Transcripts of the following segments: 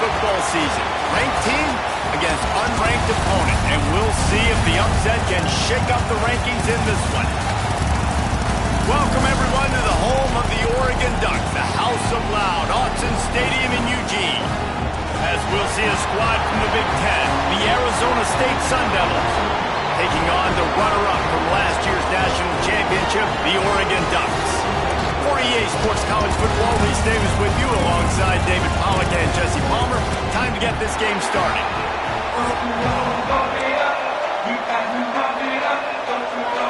football season. Ranked team against unranked opponent, and we'll see if the upset can shake up the rankings in this one. Welcome, everyone, to the home of the Oregon Ducks, the House of Loud, Autzen Stadium in Eugene. As we'll see a squad from the Big Ten, the Arizona State Sun Devils, taking on the runner-up from last year's national championship, the Oregon Ducks. For EA Sports College Football, Reese Davis with you alongside David Pollack and Jesse Palmer. Time to get this game started.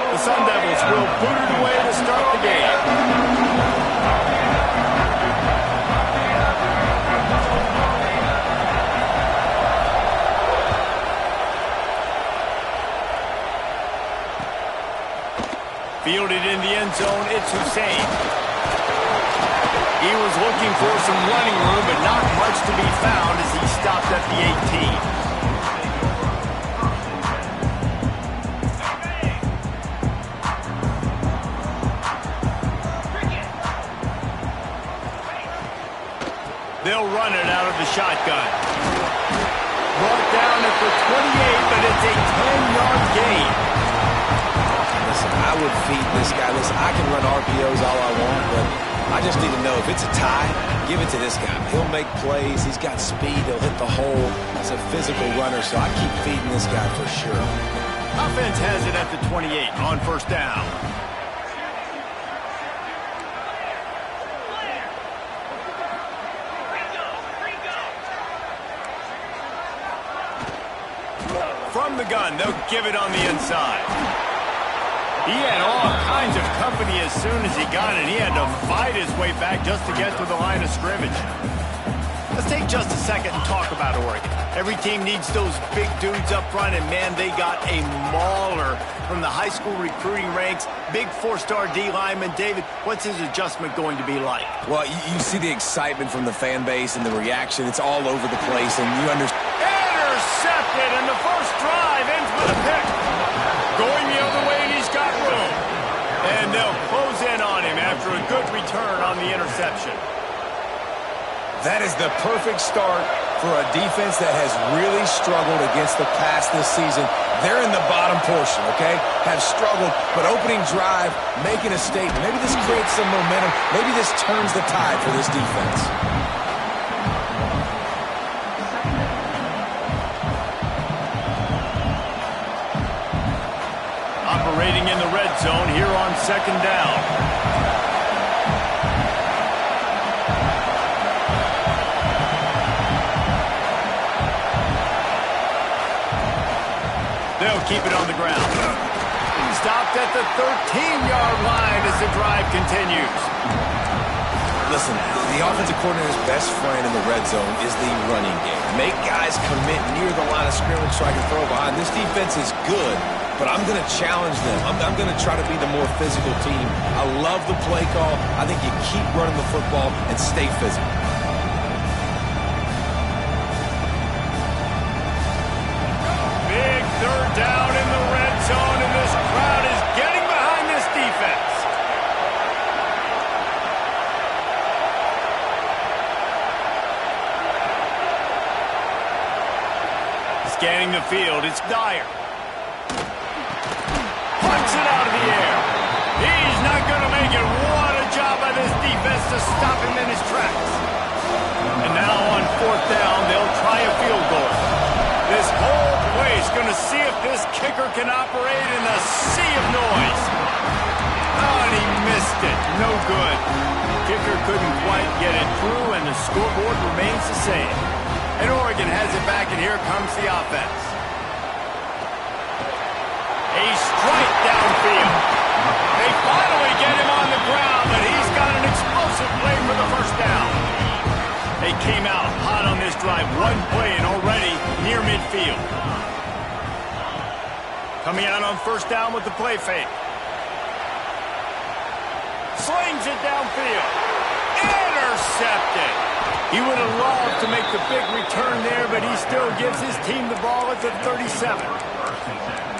The Sun Devils will boot it away to start the game. Fielded in the end zone, it's Hussein. He was looking for some running room, but not much to be found as he stopped at the 18. They'll run it out of the shotgun. Brought down at the 28, but it's a 10-yard gain. Listen, I would feed this guy. Listen, I can run RPOs all I want, but I just need to know if it's a tie, give it to this guy. He'll make plays. He's got speed. He'll hit the hole. He's a physical runner, so I keep feeding this guy for sure. Offense has it at the 28 on first down. From the gun, they'll give it on the inside. He had all kinds of company as soon as he got it. He had to fight his way back just to get to the line of scrimmage. Let's take just a second and talk about Oregon. Every team needs those big dudes up front, and man, they got a mauler from the high school recruiting ranks. Big four-star D lineman. David, what's his adjustment going to be like? Well, you see the excitement from the fan base and the reaction. It's all over the place, and you understand. Intercepted, and the first drive ends with a pick. Going the other way, and he's got room. And they'll close in on him after a good return on the interception. That is the perfect start for a defense that has really struggled against the pass this season. They're in the bottom portion, okay? Have struggled, but opening drive, making a statement. Maybe this creates some momentum. Maybe this turns the tide for this defense. Operating in the red zone here on second down. They'll keep it on the ground. Stopped at the 13-yard line as the drive continues. Listen, the offensive coordinator's best friend in the red zone is the running game. Make guys commit near the line of scrimmage so I can throw behind. This defense is good, but I'm going to challenge them. I'm going to try to be the more physical team. I love the play call. I think you keep running the football and stay physical. Big third down in the red zone, and this crowd is getting behind this defense. Scanning the field, it's Dyer. Punts it out of the air. He's not going to make it. What a job by this defense to stop him in his tracks. And now on fourth down, they'll try a field goal. This whole place going to see if this kicker can operate in a sea of noise. Oh, and he missed it. No good. Kicker couldn't quite get it through, and the scoreboard remains the same. And Oregon has it back, and here comes the offense. A strike downfield. They finally get him on the ground, but he's got an explosive play for the first down. They came out hot on this drive. One play and already near midfield. Coming out on first down with the play fake. Slings it downfield. Intercepted. He would have loved to make the big return there, but he still gives his team the ball at the 37.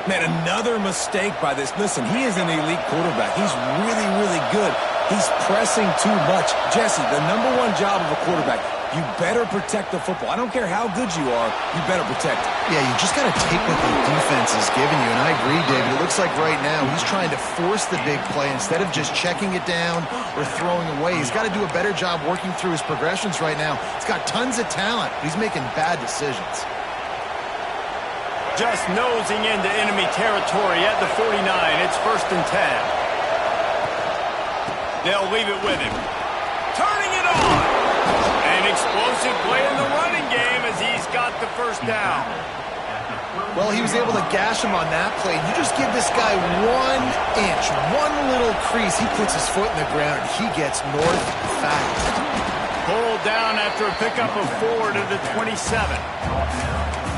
Man, another mistake by this. Listen, he is an elite quarterback. He's really, really good. He's pressing too much. Jesse, the #1 job of a quarterback, You better protect the football. I don't care how good you are, you better protect it. Yeah, you just got to take what the defense is giving you, and I agree, David. It looks like right now he's trying to force the big play instead of just checking it down or throwing away. He's got to do a better job working through his progressions right now. He's got tons of talent, but he's making bad decisions. Just nosing into enemy territory at the 49. It's 1st and 10. They'll leave it with him. Turning it on. An explosive play in the running game as he's got the first down. Well, he was able to gash him on that play. You just give this guy 1 inch, one little crease. He puts his foot in the ground, and he gets north fast. Pulled down after a pickup of 4 to the 27.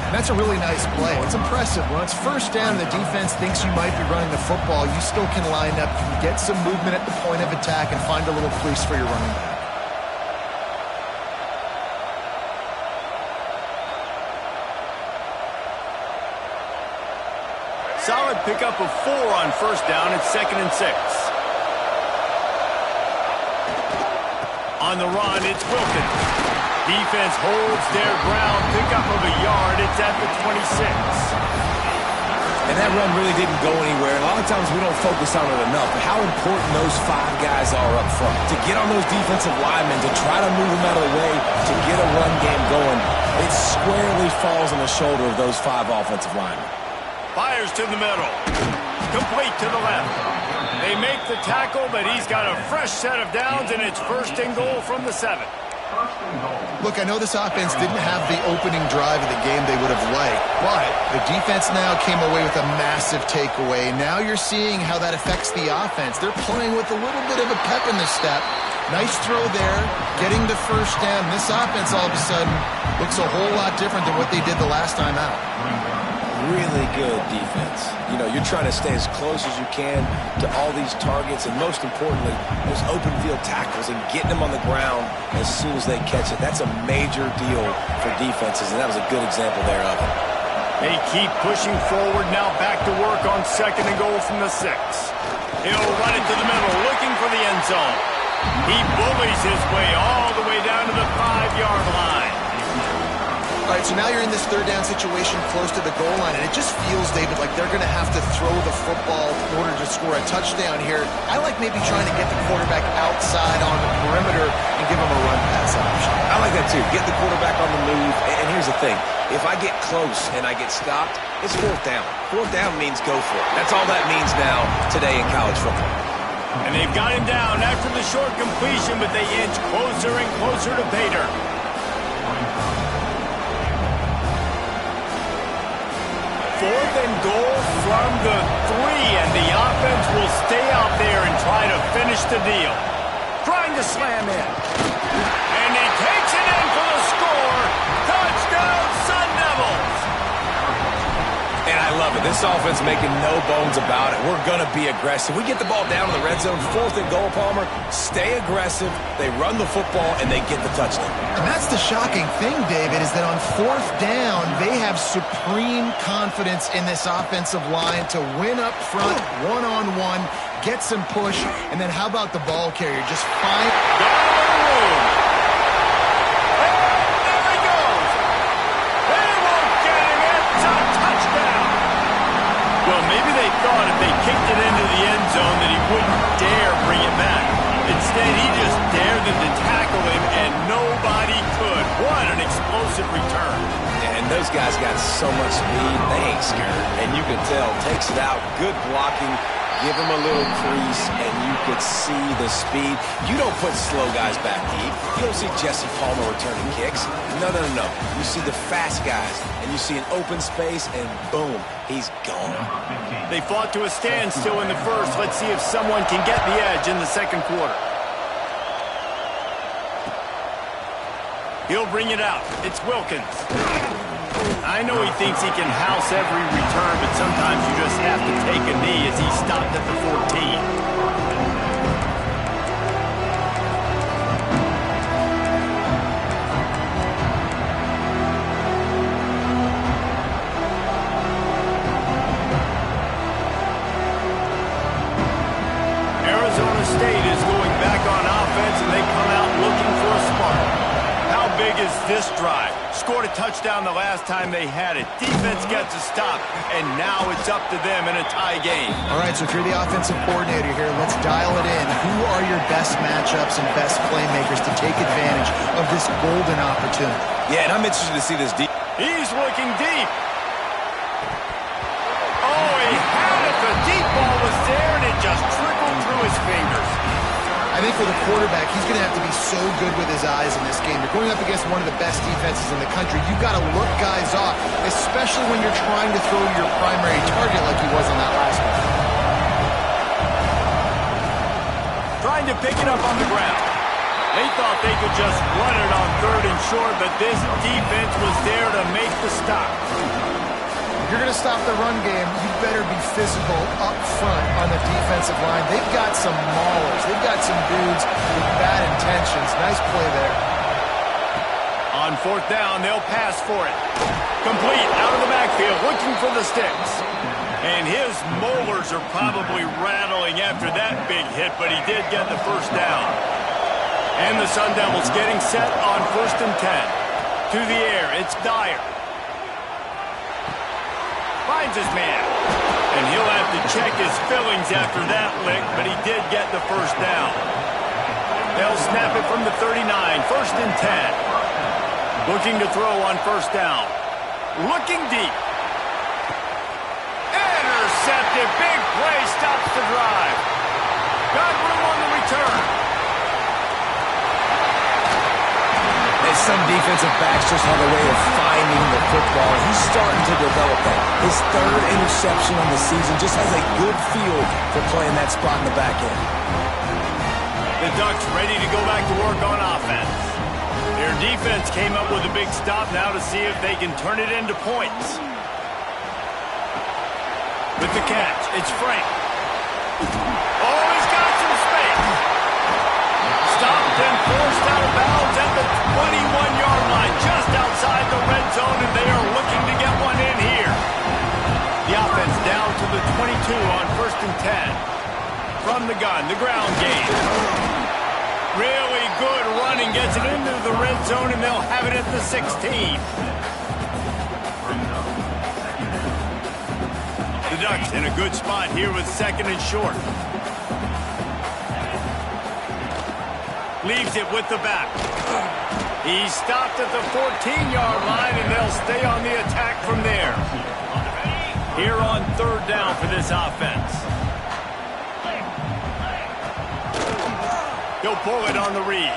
And that's a really nice play. It's impressive. When it's 1st down and the defense thinks you might be running the football, you still can line up, you can get some movement at the point of attack and find a little crease for your running back. Solid pickup of 4 on 1st down. It's 2nd and 6. On the run, it's Wilkins. Defense holds their ground. Pickup of a yard. It's at the 26. And that run really didn't go anywhere. A lot of times we don't focus on it enough, but how important those 5 guys are up front. To get on those defensive linemen, to try to move them out of the way, to get a run game going, it squarely falls on the shoulder of those 5 offensive linemen. Fires to the middle. Complete to the left. They make the tackle, but he's got a fresh set of downs, and it's 1st and goal from the 7. Look, I know this offense didn't have the opening drive of the game they would have liked, but the defense now came away with a massive takeaway. Now you're seeing how that affects the offense. They're playing with a little bit of a pep in the step. Nice throw there, getting the first down. This offense all of a sudden looks a whole lot different than what they did the last time out. Really good defense. You know, you're trying to stay as close as you can to all these targets, and most importantly, those open field tackles and getting them on the ground as soon as they catch it. That's a major deal for defenses, and that was a good example there of it. They keep pushing forward, now back to work on 2nd and goal from the 6. He'll run it to the middle, looking for the end zone. He bullies his way all the way down to the 5-yard line. All right, so now you're in this 3rd down situation close to the goal line, and it just feels, David, like they're going to have to throw the football in order to score a touchdown here. I like maybe trying to get the quarterback outside on the perimeter and give him a run-pass option. I like that, too. Get the quarterback on the move, and here's the thing. If I get close and I get stopped, it's 4th down. 4th down means go for it. That's all that means now today in college football. And they've got him down after the short completion, but they inch closer and closer to pay dirt. 4th and goal from the 3, and the offense will stay out there and try to finish the deal. Trying to slam in. And he takes it in for the score. Touchdown, Sun Devils! And I love it. This offense making no bones about it. We're going to be aggressive. We get the ball down in the red zone, 4th and goal, Palmer. Stay aggressive. They run the football, and they get the touchdown. And that's the shocking thing, David, is that on 4th down, they have supreme confidence in this offensive line to win up front, one-on-one, get some push, and then how about the ball carrier? Just find... Well, maybe they thought if they kicked it into the end zone that he wouldn't dare bring it back. Instead, he just dared them to tackle him, and nobody could. What an explosive return. And those guys got so much speed, they ain't scared. And you can tell, takes it out, good blocking, give him a little crease, and you could see the speed. You don't put slow guys back deep. You don't see Jesse Palmer returning kicks. No. You see the fast guys, and you see an open space, and boom, he's gone. They fought to a standstill in the 1st. Let's see if someone can get the edge in the 2nd quarter. He'll bring it out. It's Wilkins. I know he thinks he can house every return, but sometimes you just have to take a knee as he stopped at the 14. Arizona State is going back on offense, and they come out looking for a spark. How big this drive. Scored a touchdown the last time they had it. Defense gets a stop, and now it's up to them in a tie game. All right, so if you're the offensive coordinator here, let's dial it in. Who are your best matchups and best playmakers to take advantage of this golden opportunity? Yeah, and I'm interested to see this deep. He's looking deep. Oh, he had it. The deep ball was there, and it just trickled through his fingers. I think for the quarterback, he's going to have to be so good with his eyes in this game. You're going up against one of the best defenses in the country. You've got to look guys off, especially when you're trying to throw your primary target like he was on that last one. Trying to pick it up on the ground. They thought they could just run it on 3rd and short, but this defense was there to make the stop. If you're going to stop the run game, you better be physical up front on the defensive line. They've got some maulers. They've got some dudes with bad intentions. Nice play there. On 4th down, they'll pass for it. Complete, out of the backfield, looking for the sticks. And his molars are probably rattling after that big hit, but he did get the first down. And the Sun Devils getting set on 1st and 10. To the air, it's Dyer. Finds his man. And he'll have to check his fillings after that lick, but he did get the first down. They'll snap it from the 39, 1st and 10. Looking to throw on 1st down. Looking deep. Intercepted. Big play stops the drive. Got room on the return. Some defensive backs just have a way of finding the football. He's starting to develop that. His 3rd interception on the season just has a good feel for playing that spot in the back end. The Ducks ready to go back to work on offense. Their defense came up with a big stop now to see if they can turn it into points. With the catch, it's Frank. Oh, he's got some space. Stopped and forced out of bounds at the 21-yard line, just outside the red zone, and they are looking to get one in here. The offense down to the 22 on 1st and 10. From the gun, the ground game. Really good running, gets it into the red zone, and they'll have it at the 16. The Ducks in a good spot here with 2nd and short. Leaves it with the back. He stopped at the 14-yard line, and they'll stay on the attack from there. Here on 3rd down for this offense. He'll pull it on the read.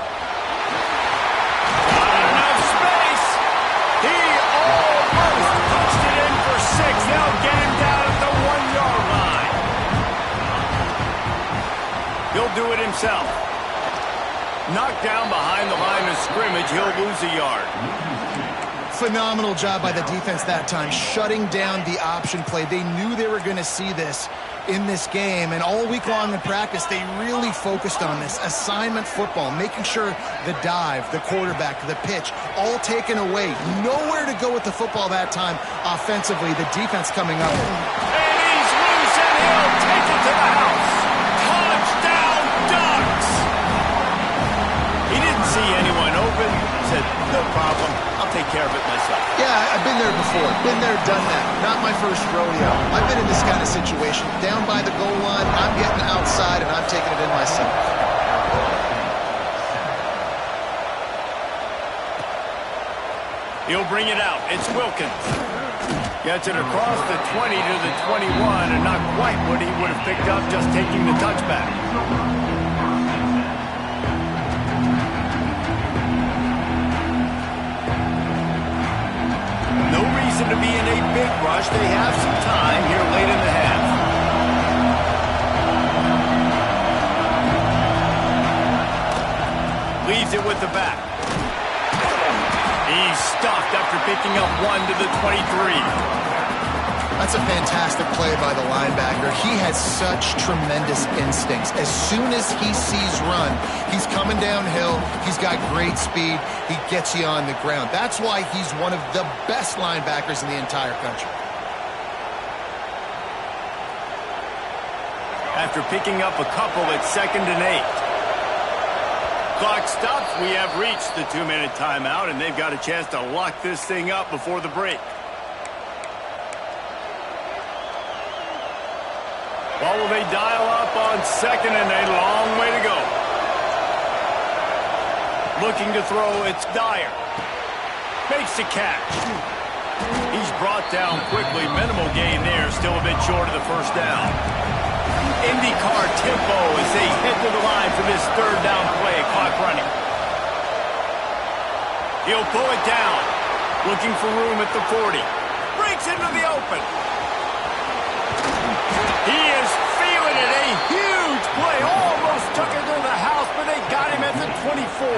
Not enough space. He almost punched it in for 6. They'll get him down at the 1-yard line. He'll do it himself. Knocked down behind the line of scrimmage, he'll lose a yard. Phenomenal job by the defense that time, shutting down the option play. They knew they were going to see this in this game, and all week long in practice, they really focused on this assignment football, making sure the dive, the quarterback, the pitch, all taken away. Nowhere to go with the football that time offensively. The defense coming up. And he's loose, and he'll take it to the house. Touchdown, Ducks! He didn't see anyone open. Said, no problem. I'll take care of it myself. Yeah, I've been there before. Been there, done that. Not my first rodeo. I've been in this kind of situation. Down by the goal line, I'm getting outside, and I'm taking it in myself. He'll bring it out. It's Wilkins. Gets it across the 20 to the 21, and not quite what he would have picked up just taking the touchback. No reason to be in a big rush. They have some time here late in the half. Leaves it with the back. He's stuffed after picking up 1 to the 23. That's a fantastic play by the linebacker. He has such tremendous instincts. As soon as he sees run, he's coming downhill. He's got great speed. He gets you on the ground. That's why he's one of the best linebackers in the entire country. After picking up a couple at 2nd and 8. clock stops, we have reached the 2-minute timeout, and they've got a chance to lock this thing up before the break. Well, will they dial up on second, and a long way to go. Looking to throw, it's Dyer. Makes the catch. He's brought down quickly. Minimal gain there, still a bit short of the first down. IndyCar tempo as they head to the line for this third down play. Clock running. He'll pull it down. Looking for room at the 40. Breaks into the open. He is feeling it. A huge play. Almost took it to the house, but they got him at the 24.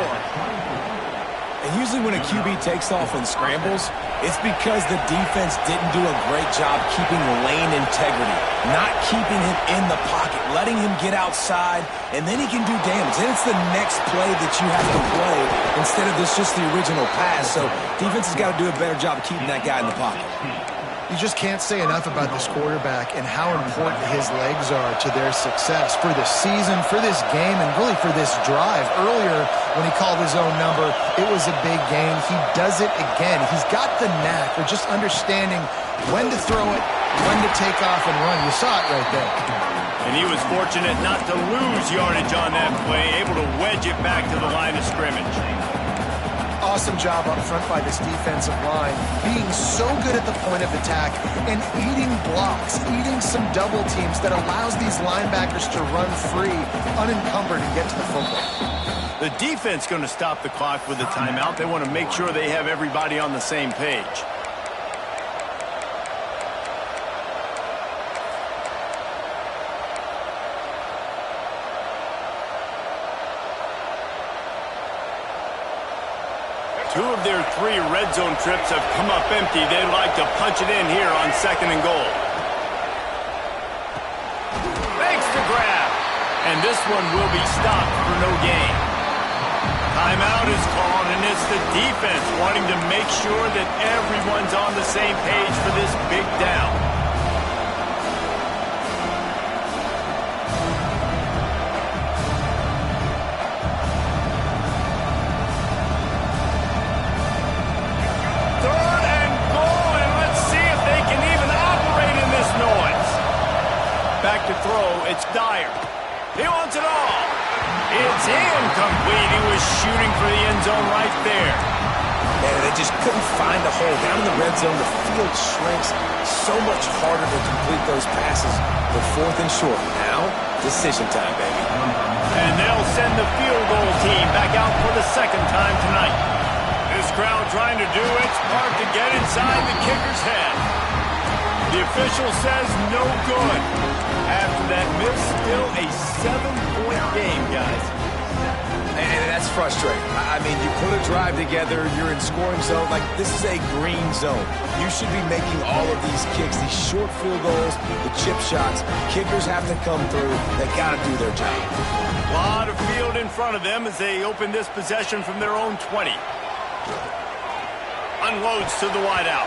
And usually when a QB takes off and scrambles, it's because the defense didn't do a great job keeping lane integrity, not keeping him in the pocket, letting him get outside, and then he can do damage. Then it's the next play that you have to play instead of just the original pass. So defense has got to do a better job of keeping that guy in the pocket. You just can't say enough about this quarterback and how important his legs are to their success for the season, for this game, and really for this drive. Earlier, when he called his own number, it was a big gain. He does it again. He's got the knack for just understanding when to throw it, when to take off and run. You saw it right there. And he was fortunate not to lose yardage on that play, able to wedge it back to the line of scrimmage. Awesome job up front by this defensive line, being so good at the point of attack and eating blocks, eating some double teams that allows these linebackers to run free, unencumbered, and get to the football. The defense going to stop the clock with a timeout. They want to make sure they have everybody on the same page. Two of their 3 red zone trips have come up empty. They'd like to punch it in here on 2nd and goal. Makes the grab. And this one will be stopped for no gain. Timeout is called, and it's the defense wanting to make sure that everyone's on the same page for this big down. To throw, it's Dyer. He wants it all. It's incomplete. He was shooting for the end zone right there. And they just couldn't find a hole. Down in the red zone, the field shrinks. So much harder to complete those passes. The 4th and short. Now, decision time, baby. And they'll send the field goal team back out for the 2nd time tonight. This crowd trying to do its part to get inside the kicker's head. The official says no good. After that miss, still a 7-point game, guys. And that's frustrating. I mean, you put a drive together, you're in scoring zone. Like, this is a green zone. You should be making all of these kicks, these short field goals, the chip shots. Kickers have to come through. They got to do their job. A lot of field in front of them as they open this possession from their own 20. Unloads to the wideout.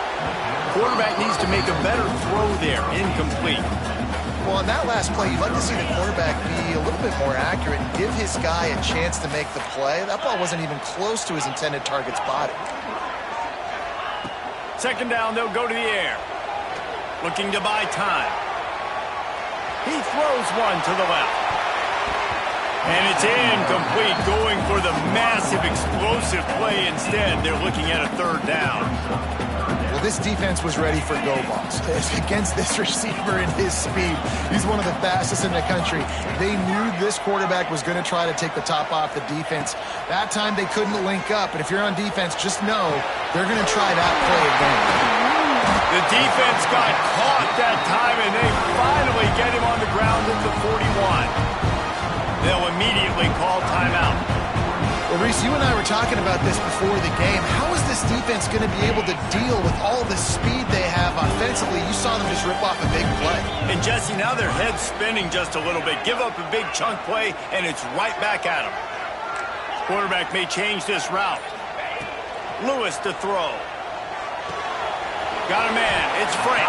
Quarterback needs to make a better throw there. Incomplete. Well, on that last play, you'd like to see the quarterback be a little bit more accurate and give his guy a chance to make the play. That ball wasn't even close to his intended target's body. 2nd down, they'll go to the air. Looking to buy time. He throws one to the left. And it's incomplete, going for the massive explosive play instead. They're looking at a 3rd down. Well, this defense was ready for go balls. Against this receiver and his speed, he's one of the fastest in the country. They knew this quarterback was going to try to take the top off the defense. That time they couldn't link up, and if you're on defense, just know they're going to try that play again. The defense got caught that time, and they finally get him on the ground at the 41. They'll immediately call timeout. Well, Reese, you and I were talking about this before the game. How is this defense going to be able to deal with all the speed they have offensively? You saw them just rip off a big play. And, Jesse, now their head's spinning just a little bit. Give up a big chunk play, and it's right back at them. Quarterback may change this route. Lewis to throw. Got a man. It's Frank.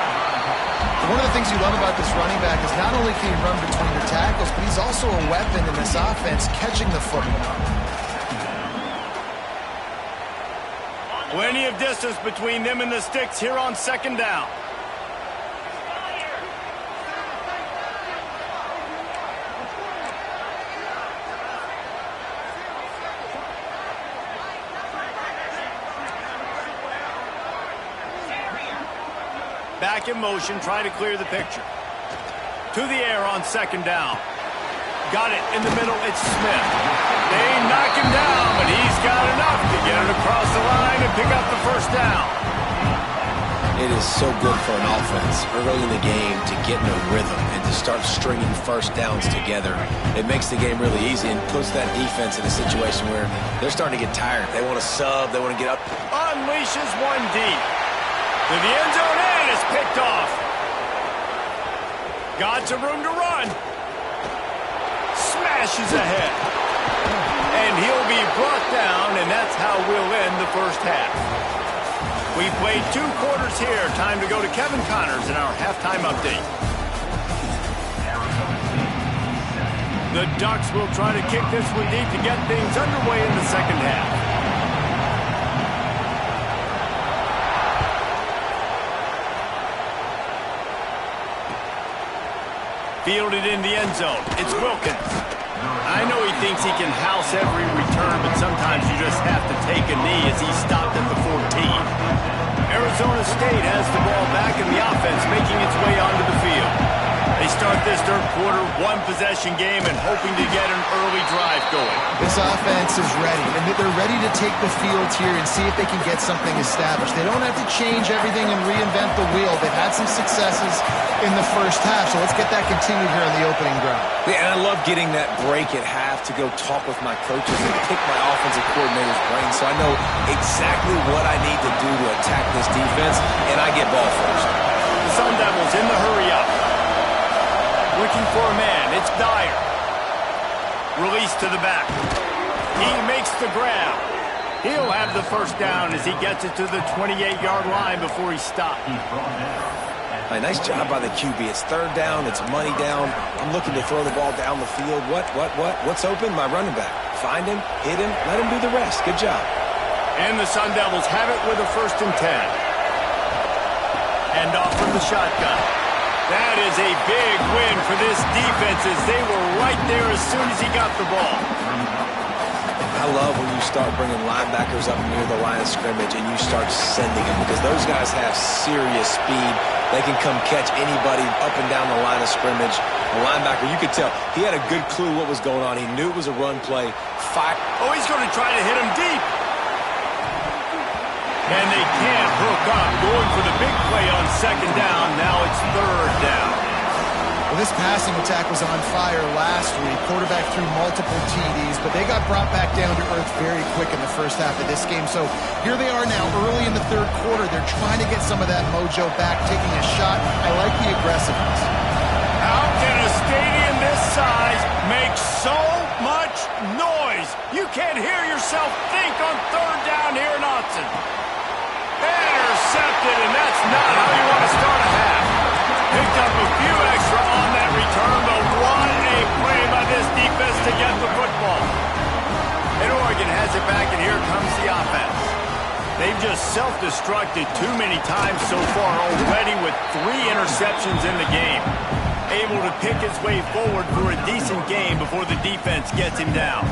One of the things you love about this running back is not only can he run between the tackles, but he's also a weapon in this offense catching the football. Plenty of distance between them and the sticks here on second down. Back in motion, trying to clear the picture. To the air on second down. Got it in the middle, it's Smith. They knock him down, but he's got enough to get it across the line and pick up the first down. It is so good for an offense early in the game to get in a rhythm and to start stringing first downs together. It makes the game really easy and puts that defense in a situation where they're starting to get tired. They want to sub, they want to get up. Unleashes one deep. To the end zone and it's picked off. Got some room to run. Smashes ahead. And he'll be brought down, and that's how we'll end the first half. We played 2 quarters here. Time to go to Kevin Connors in our halftime update. The Ducks will try to kick this one deep to get things underway in the second half. Fielded in the end zone. It's Wilkins. I know he thinks he can house every return, but sometimes you just have to take a knee as he stopped at the 14. Arizona State has the ball back in the offense, making its way onto the field. They start this third quarter, 1-possession game, and hoping to get an early drive going. This offense is ready, and they're ready to take the field here and see if they can get something established. They don't have to change everything and reinvent the wheel. They've had some successes in the first half, so let's get that continued here on the opening drive. Yeah, and I love getting that break at half to go talk with my coaches and pick my offensive coordinator's brain so I know exactly what I need to do to attack this defense, and I get ball first. The Sun Devils in the hurry-up. Looking for a man. It's Dyer. Release to the back. He makes the grab. He'll have the first down as he gets it to the 28-yard line before he stopped. Right, nice job by the QB. It's third down. It's money down. I'm looking to throw the ball down the field. What's open? My running back. Find him, hit him, let him do the rest. Good job. And the Sun Devils have it with a 1st and 10. And off from the shotgun. That is a big win for this defense as they were right there as soon as he got the ball. I love when you start bringing linebackers up near the line of scrimmage and you start sending them because those guys have serious speed. They can come catch anybody up and down the line of scrimmage. The linebacker, you could tell, he had a good clue what was going on. He knew it was a run play. Oh, he's going to try to hit him deep. And they can't hook up. Going for the big play on second down. Now it's third down. Well, this passing attack was on fire last week. Quarterback threw multiple TDs, but they got brought back down to earth very quick in the first half of this game. So here they are now, early in the third quarter. They're trying to get some of that mojo back, taking a shot. I like the aggressiveness. How can a stadium this size make so much noise? You can't hear yourself think on third down here in Austin. Intercepted, and that's not how you want to start a half. Picked up a few extra on that return, but what a play by this defense to get the football. And Oregon has it back, and here comes the offense. They've just self-destructed too many times so far already with 3 interceptions in the game. Able to pick his way forward for a decent game before the defense gets him down.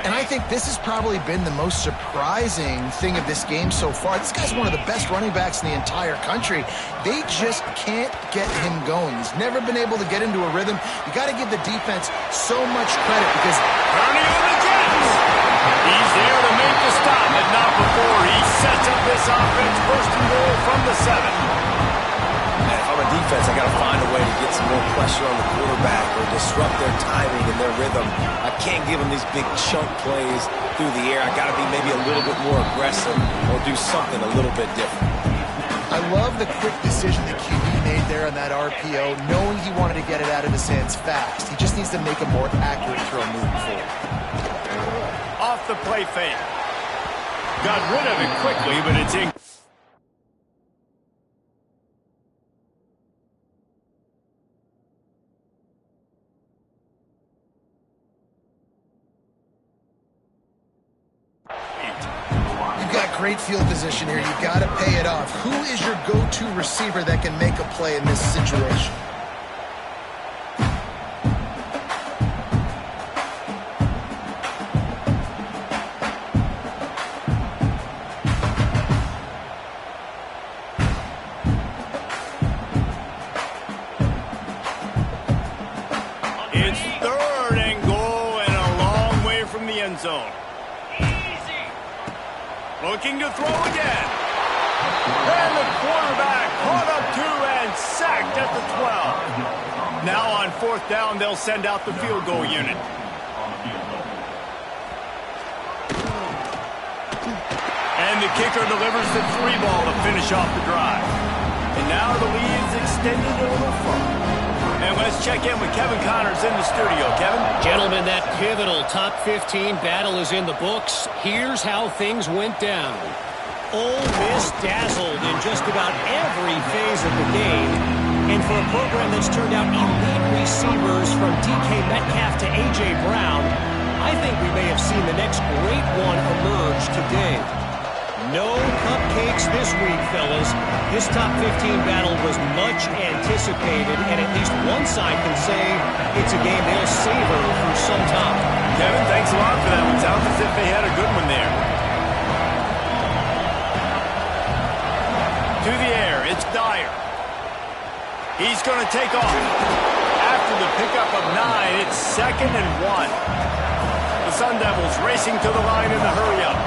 And I think this has probably been the most surprising thing of this game so far. This guy's one of the best running backs in the entire country. They just can't get him going. He's never been able to get into a rhythm. You got to give the defense so much credit because Ernie on the Jets. He's there to make the stop, but not before he sets up this offense. 1st and goal from the 7. If I'm a defense, I got to find a way to get some more pressure on the quarterback or disrupt their timing and their rhythm. I can't give them these big chunk plays through the air. I got to be maybe a little bit more aggressive or do something a little bit different. I love the quick decision that QB made there on that RPO, knowing he wanted to get it out of his hands fast. He just needs to make a more accurate throw moving forward. Off the play fake. Got rid of it quickly, but it's in. great field position here. You've got to pay it off. Who is your go-to receiver that can make a play in this situation? It's 3rd and goal and a long way from the end zone. Looking to throw again. And the quarterback caught up to and sacked at the 12. Now on 4th down, they'll send out the field goal unit. And the kicker delivers the 3 ball to finish off the drive. And now the lead is extended a little further. And let's check in with Kevin Connors in the studio. Kevin? Gentlemen, that pivotal top 15 battle is in the books. Here's how things went down. Ole Miss dazzled in just about every phase of the game. And for a program that's turned out elite receivers from DK Metcalf to A.J. Brown, I think we may have seen the next great one emerge today. No cupcakes this week, fellas. This top 15 battle was much anticipated, and at least one side can say it's a game they'll savor for some time. Kevin, thanks a lot for that one. Sounds as if they had a good one there. To the air, it's Dyer. He's going to take off. After the pickup of 9, it's 2nd and 1. The Sun Devils racing to the line in the hurry-up.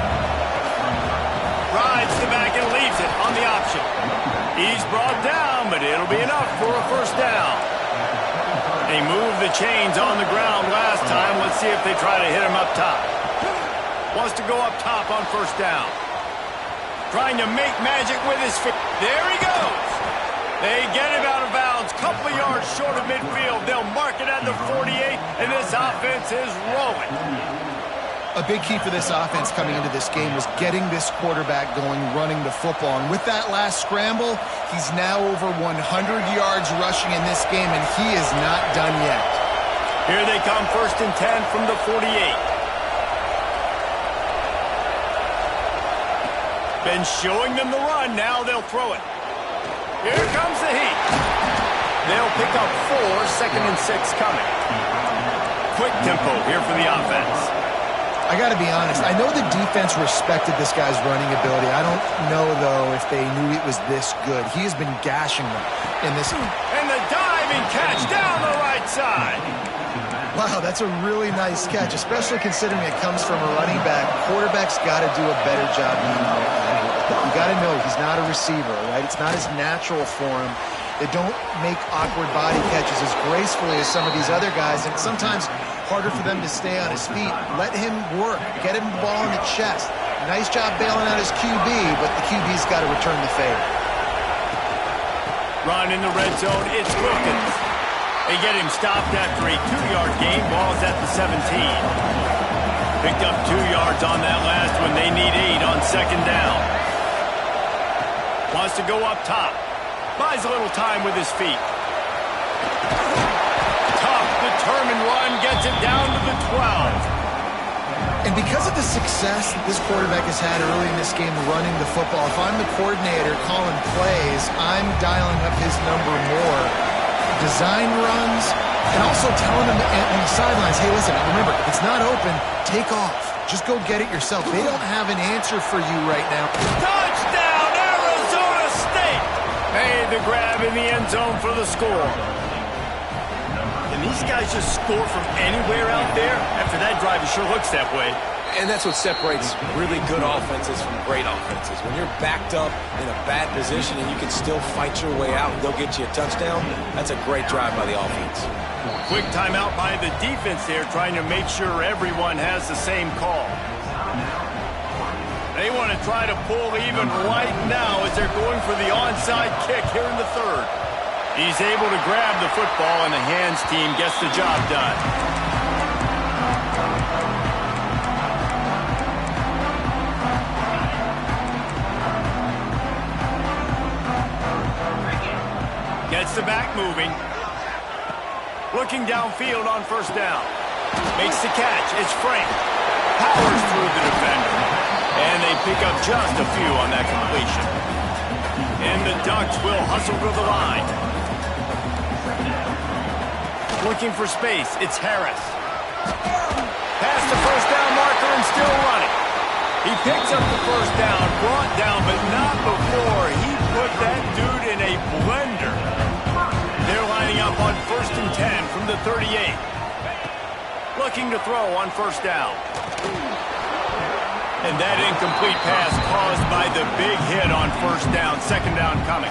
Rides the back and leaves it on the option. He's brought down, but it'll be enough for a 1st down. They moved the chains on the ground last time. Let's see if they try to hit him up top. Wants to go up top on 1st down. Trying to make magic with his feet. There he goes. They get him out of bounds. Couple of yards short of midfield. They'll mark it at the 48, and this offense is rolling. A big key for this offense coming into this game was getting this quarterback going, running the football. And with that last scramble, he's now over 100 yards rushing in this game, and he is not done yet. Here they come, 1st and 10 from the 48. Been showing them the run, now they'll throw it. Here comes the heat. They'll pick up 4, 2nd and 6 coming. Quick tempo here for the offense. I got to be honest, I know the defense respected this guy's running ability. I don't know, though, if they knew it was this good. He has been gashing them in this. And the diving catch down the right side. Wow, that's a really nice catch, especially considering it comes from a running back. Quarterback's got to do a better job being there. You got to know he's not a receiver, right? It's not as natural for him. They don't make awkward body catches as gracefully as some of these other guys, and sometimes harder for them to stay on his feet. Let him work. Get him the ball in the chest. Nice job bailing out his QB, but the QB's got to return the favor. Run in the red zone. It's Wilkins. They get him stopped after a 2-yard gain. Ball's at the 17. Picked up 2 yards on that last one. They need 8 on 2nd down. Wants to go up top. Buys a little time with his feet. Tough, determined run gets it down to the 12. And because of the success that this quarterback has had early in this game running the football, if I'm the coordinator calling plays, I'm dialing up his number more. Design runs, and also telling him on the sidelines, hey, listen, remember, if it's not open, take off. Just go get it yourself. They don't have an answer for you right now. Touchdown, Arizona State! Made the grab in the end zone for the score. Can these guys just score from anywhere out there? After that drive, it sure looks that way. And that's what separates really good offenses from great offenses. When you're backed up in a bad position and you can still fight your way out and go get you a touchdown, that's a great drive by the offense. Quick timeout by the defense there, trying to make sure everyone has the same call. They want to try to pull even right now as they're going for the onside kick here in the 3rd. He's able to grab the football, and the hands team gets the job done. Gets the back moving. Looking downfield on 1st down. Makes the catch. It's Frank. Powers through the defender. And they pick up just a few on that completion. And the Ducks will hustle to the line. Looking for space, it's Harris. Past the first down marker and still running. He picks up the first down, brought down, but not before he put that dude in a blender. They're lining up on 1st and 10 from the 38. Looking to throw on first down. And that incomplete pass caused by the big hit on first down. Second down coming.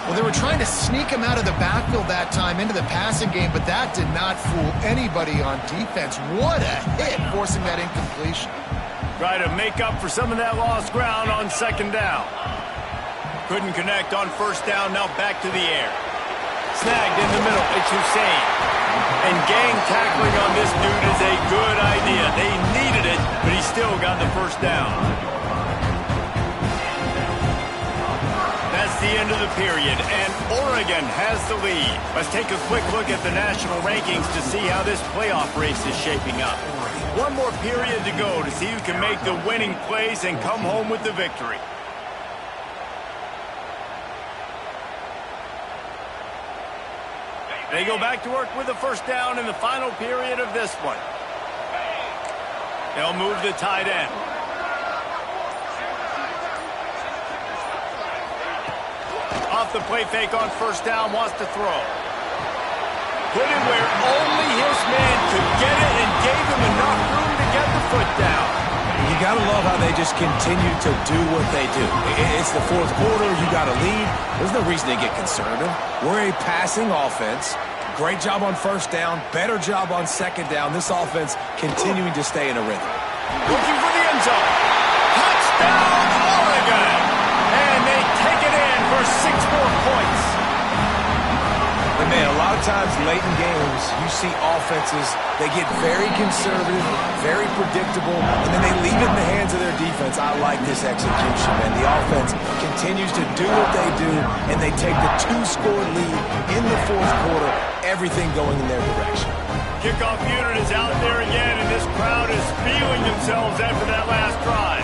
Well, they were trying to sneak him out of the backfield that time into the passing game, but that did not fool anybody on defense. What a hit, forcing that incompletion. Try to make up for some of that lost ground on second down. Couldn't connect on first down, now back to the air. Snagged in the middle, it's Hussein. And gang tackling on this dude is a good idea. They needed it, but he still got the first down. That's the end of the period, and Oregon has the lead. Let's take a quick look at the national rankings to see how this playoff race is shaping up. One more period to go to see who can make the winning plays and come home with the victory. They go back to work with the first down in the final period of this one. They'll move the tight end. Off the play fake on first down, wants to throw. Put it where only his man could get it and gave him enough room to get the foot down. You got to love how they just continue to do what they do. It's the fourth quarter. You got a lead. There's no reason to get conservative. We're a passing offense. Great job on first down. Better job on second down. This offense continuing to stay in a rhythm. Looking for the end zone. Touchdown, Oregon! And they take it in for 6 more points. And man, a lot of times late in games, you see offenses, they get very conservative, very predictable, and then they leave it in the hands of their defense. I like this execution, man. The offense continues to do what they do, and they take the 2-score lead in the fourth quarter, everything going in their direction. Kickoff unit is out there again, and this crowd is feeling themselves after that last drive.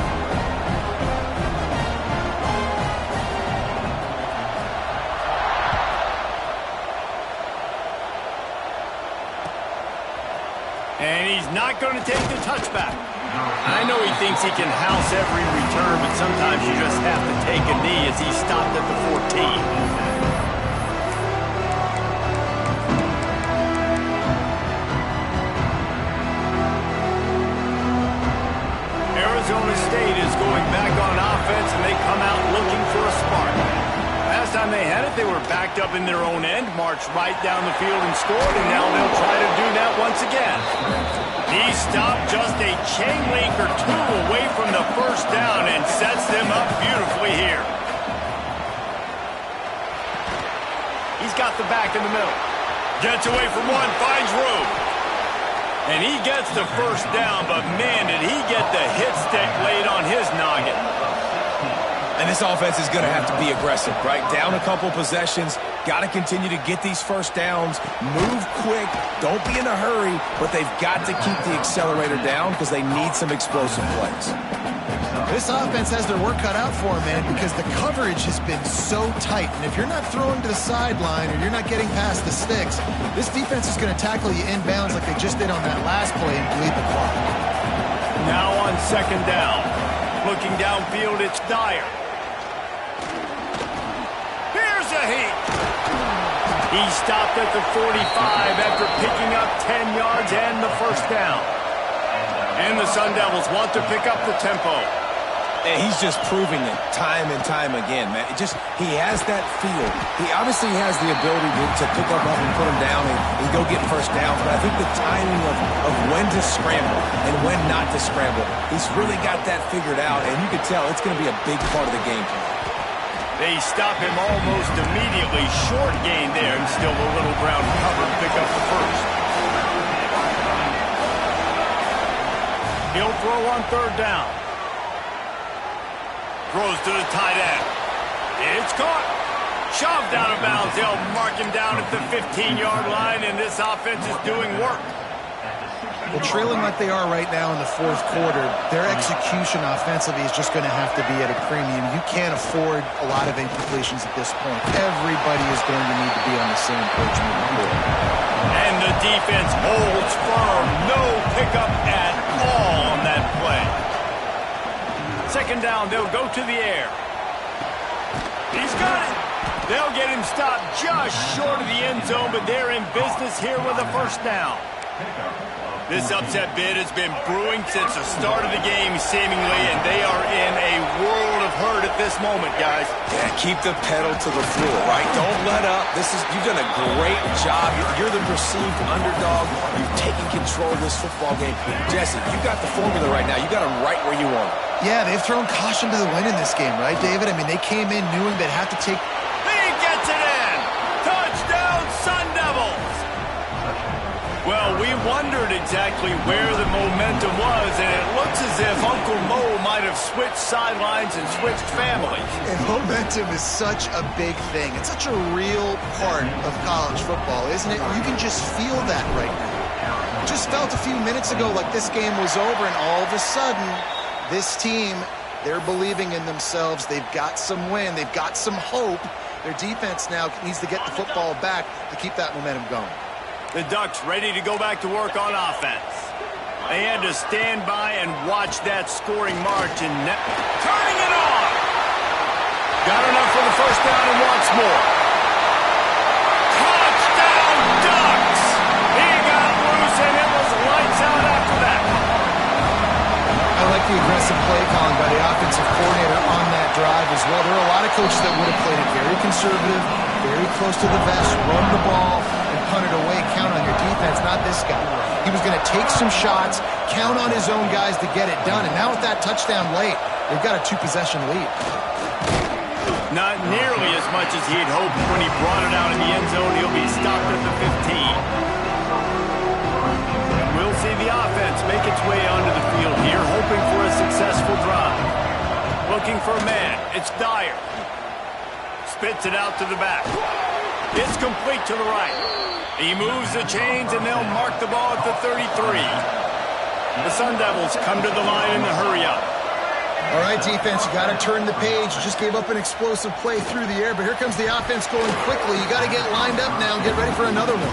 And he's not going to take the touchback. I know he thinks he can house every return, but sometimes you just have to take a knee as he stopped at the 14. Arizona State is going back on offense, and they come out looking for a spark. Last time they had it, they were backed up in their own end, marched right down the field and scored, and now they'll try to do that once again. He stopped just a chain link or 2 away from the first down and sets them up beautifully here. He's got the back in the middle. Gets away from one, finds room. And he gets the first down, but man, did he get the hit stick laid on his noggin. And this offense is going to have to be aggressive, right? Down a couple possessions, got to continue to get these first downs, move quick, don't be in a hurry, but they've got to keep the accelerator down because they need some explosive plays. This offense has their work cut out for them, man, because the coverage has been so tight. And if you're not throwing to the sideline or you're not getting past the sticks, this defense is going to tackle you inbounds like they just did on that last play and bleed the clock. Now on second down. Looking downfield, it's Dyer. Here's a heat. He stopped at the 45 after picking up 10 yards and the first down. And the Sun Devils want to pick up the tempo. And he's just proving it time and time again, man. He has that feel. He obviously has the ability to pick up and put him down and go get first downs, but I think the timing of when to scramble and when not to scramble, he's really got that figured out, and you can tell it's going to be a big part of the game plan. They stop him almost immediately. Short gain there, and still a little ground cover to pick up the first. He'll throw on third down. Throws to the tight end. It's caught. Shoved out of bounds. They'll mark him down at the 15-yard line, and this offense is doing work. Well, trailing like they are right now in the fourth quarter, their execution offensively is just going to have to be at a premium. You can't afford a lot of incompletions at this point. Everybody is going to need to be on the same page moving forward. And the defense holds firm. No pickup at all on that play. Second down, they'll go to the air. He's got it. They'll get him stopped just short of the end zone, but they're in business here with a first down. This upset bid has been brewing since the start of the game, seemingly, and they are in a world of hurt at this moment, guys. Yeah, keep the pedal to the floor, right? Don't let up. You've done a great job. You're the perceived underdog. You've taken control of this football game. Jesse, you got the formula right now. You got them right where you want them. Yeah, they've thrown caution to the wind in this game, right, David? I mean, they came in knowing they'd have to take... He gets it in! Touchdown, Sun Devils! Well, we wondered exactly where the momentum was, and it looks as if Uncle Mo might have switched sidelines and switched families. And momentum is such a big thing. It's such a real part of college football, isn't it? You can just feel that right now. Just felt a few minutes ago like this game was over, and all of a sudden, this team, they're believing in themselves. They've got some wind. They've got some hope. Their defense now needs to get the football back to keep that momentum going. The Ducks ready to go back to work on offense. They had to stand by and watch that scoring march and turning it on. Got enough for the first down and wants more. Touchdown, Ducks! He got loose and it was lights out after that. I like the aggressive play calling by the offensive coordinator on that drive as well. There are a lot of coaches that would have played it very conservative, very close to the vest, run the ball, and punt it away. Count on your defense, not this guy. He was going to take some shots, count on his own guys to get it done. And now with that touchdown late, they've got a two-possession lead. Not nearly as much as he had hoped when he brought it out in the end zone. He'll be stopped at the 15. We'll see the offense make its way onto the field here, hoping for a successful drive. Looking for a man. It's Dyer. Spits it out to the back. It's complete to the right. He moves the chains, and they'll mark the ball at the 33. The Sun Devils come to the line in the hurry-up. All right, defense, you got to turn the page. You just gave up an explosive play through the air, but here comes the offense going quickly. You got to get lined up now and get ready for another one.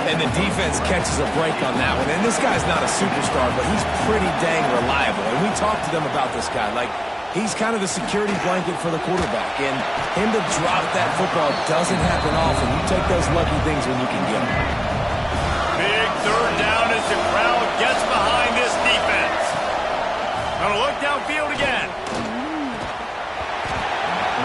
And the defense catches a break on that one. And this guy's not a superstar, but he's pretty dang reliable. And we talked to them about this guy. Like, he's kind of the security blanket for the quarterback. And him to drop that football doesn't happen often. You take those lucky things when you can get them. Big third down as the crowd gets behind this defense. Gonna look downfield again.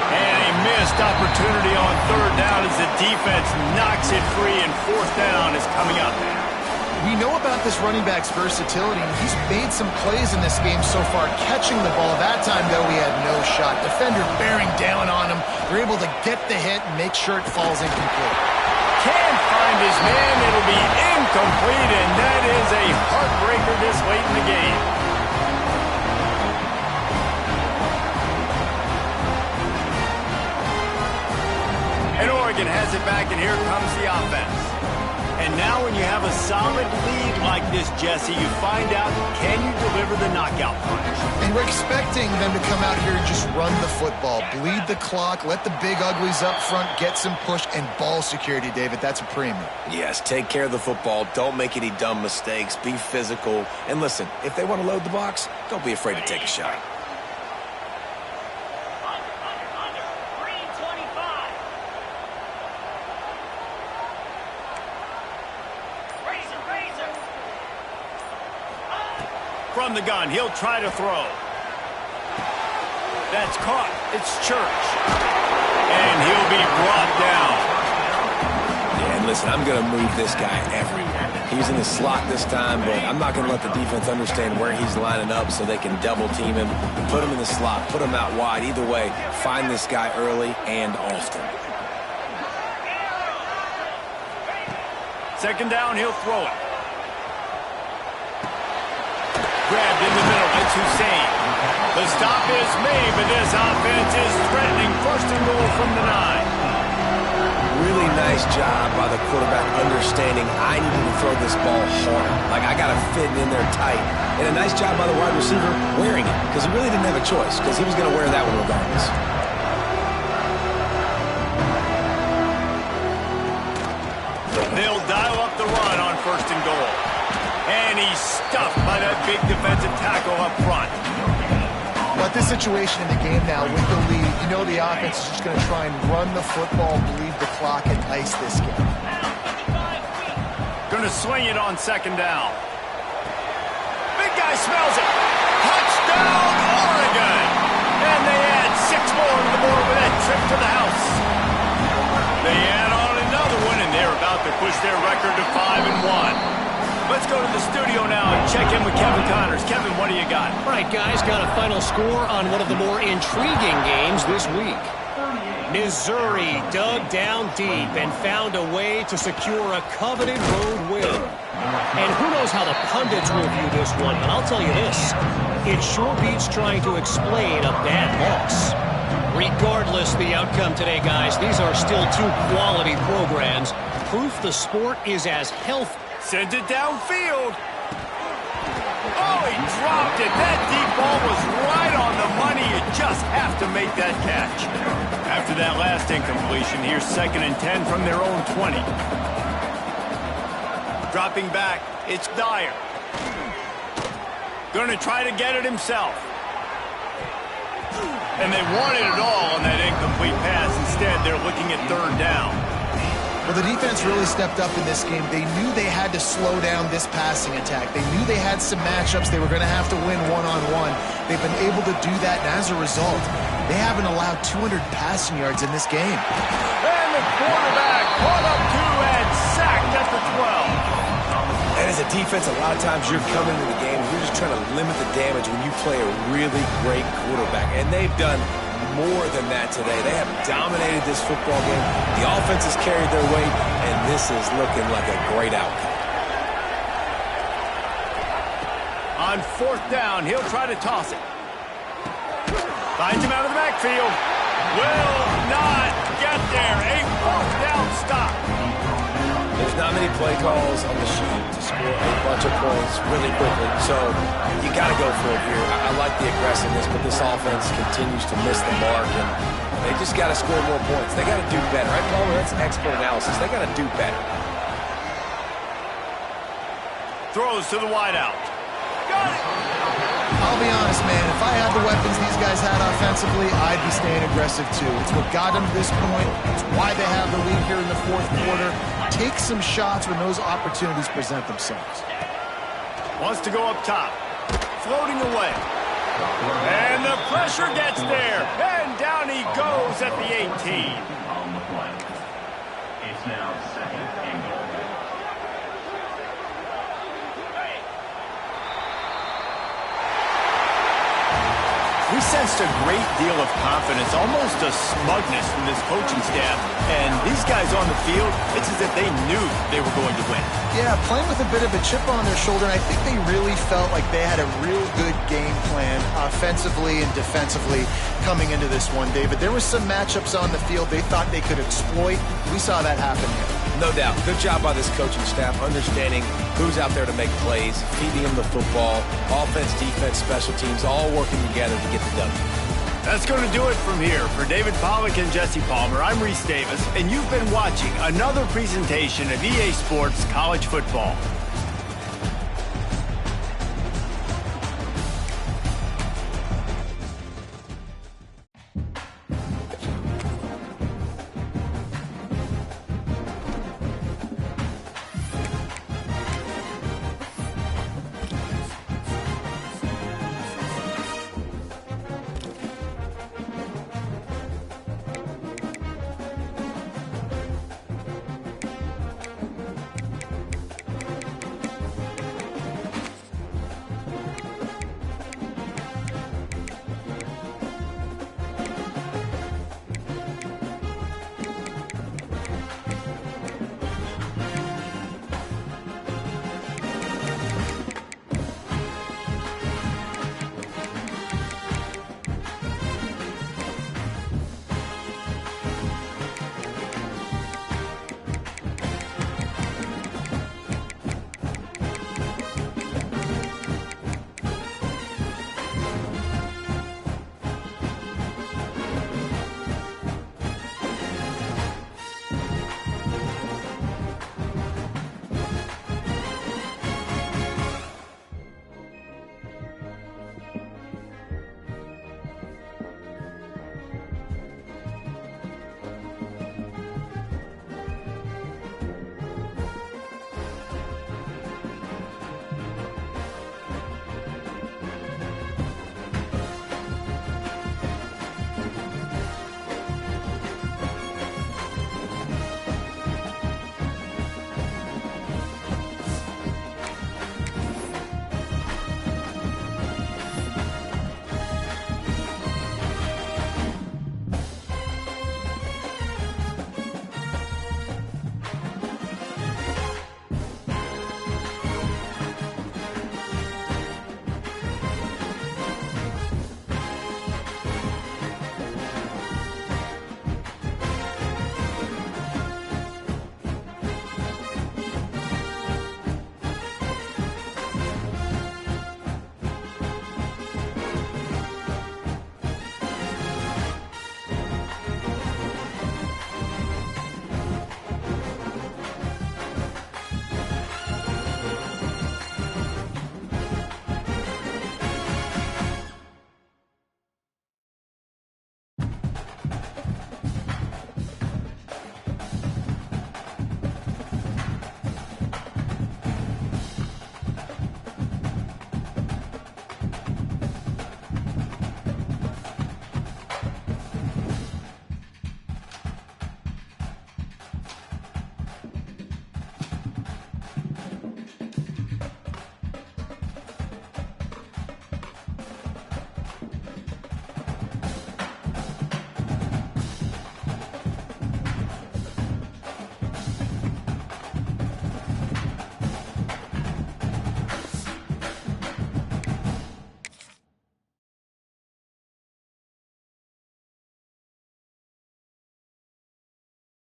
And a missed opportunity on third down as the defense knocks it free, and fourth down is coming up. We know about this running back's versatility, and he's made some plays in this game so far, catching the ball. That time, though, he had no shot. Defender bearing down on him. They're able to get the hit and make sure it falls incomplete. Can't find his man. It'll be incomplete, and that is a heartbreaker this late in the game. And Oregon has it back, and here comes the offense. And now when you have a solid lead like this, Jesse, you find out, can you deliver the knockout punch? And we're expecting them to come out here and just run the football, bleed the clock, let the big uglies up front get some push, and ball security, David. That's a premium. Yes, take care of the football. Don't make any dumb mistakes. Be physical. And listen, if they want to load the box, don't be afraid to take a shot. From the gun, he'll try to throw. That's caught. It's Church. And he'll be brought down. Yeah, and listen, I'm going to move this guy everywhere. He's in the slot this time, but I'm not going to let the defense understand where he's lining up so they can double team him, put him in the slot, put him out wide. Either way, find this guy early and often. Second down, he'll throw it. Grabbed in the middle, it's Hussein. The stop is made, but this offense is threatening. First and goal from the 9. Really nice nice job by the quarterback understanding I needed to throw this ball hard. Like, I got to fit it in there tight. And a nice job by the wide receiver wearing it, because he really didn't have a choice, because he was going to wear that one regardless. They'll dial up the run on 1st and goal. And he's stuffed by that big defensive tackle up front. But this situation in the game now with the lead, you know the offense is just going to try and run the football, bleed the clock, and ice this game. Going to swing it on 2nd down. Big guy smells it. Touchdown, Oregon! And they add 6 more to the board with that trip to the house. They add on another one, and they're about to push their record to 5-1. Let's go to the studio now and check in with Kevin Connors. Kevin, what do you got? All right, guys, got a final score on one of the more intriguing games this week. Missouri dug down deep and found a way to secure a coveted road win. And who knows how the pundits will view this one, but I'll tell you this. It sure beats trying to explain a bad loss. Regardless the outcome today, guys, these are still 2 quality programs. Proof the sport is as healthy. Sends it downfield. Oh, he dropped it. That deep ball was right on the money. You just have to make that catch. After that last incompletion, here's 2nd and 10 from their own 20. Dropping back, it's Dyer. Going to try to get it himself. And they wanted it all on that incomplete pass. Instead, they're looking at 3rd down. Well, the defense really stepped up in this game. They knew they had to slow down this passing attack. They knew they had some matchups they were going to have to win one-on-one. They've been able to do that, and as a result, they haven't allowed 200 passing yards in this game. And the quarterback caught up 2 and sacked at the 12. And as a defense, a lot of times you're coming into the game, you're just trying to limit the damage when you play a really great quarterback. And they've done more than that today. They have dominated this football game. The offense has carried their weight, and this is looking like a great outcome. On 4th down, he'll try to toss it. Finds him out of the backfield. Will not get there. A 4th down stop. There's not many play calls on the sheet to score a bunch of points really quickly, so you got to go for it here. I like the aggressiveness, but this offense continues to miss the mark, and they just got to score more points. They got to do better, right, Palmer? That's expert analysis. They got to do better. Throws to the wideout. Got it. I'll be honest, man. If I had the weapons these guys had offensively, I'd be staying aggressive too. It's what got them to this point. It's why they have the lead here in the 4th quarter. Take some shots when those opportunities present themselves. Wants to go up top. Floating away. And the pressure gets there. And down he goes at the 18. On the play. It's now 2nd and goal. We sensed a great deal of confidence, almost a smugness from this coaching staff. And these guys on the field, it's as if they knew they were going to win. Yeah, playing with a bit of a chip on their shoulder, and I think they really felt like they had a real good game plan offensively and defensively coming into this one, David. There were some matchups on the field they thought they could exploit. We saw that happen here. No doubt. Good job by this coaching staff understanding who's out there to make plays, feeding them the football, offense, defense, special teams, all working together to get the W. That's going to do it from here. For David Pollack and Jesse Palmer, I'm Reese Davis, and you've been watching another presentation of EA Sports College Football.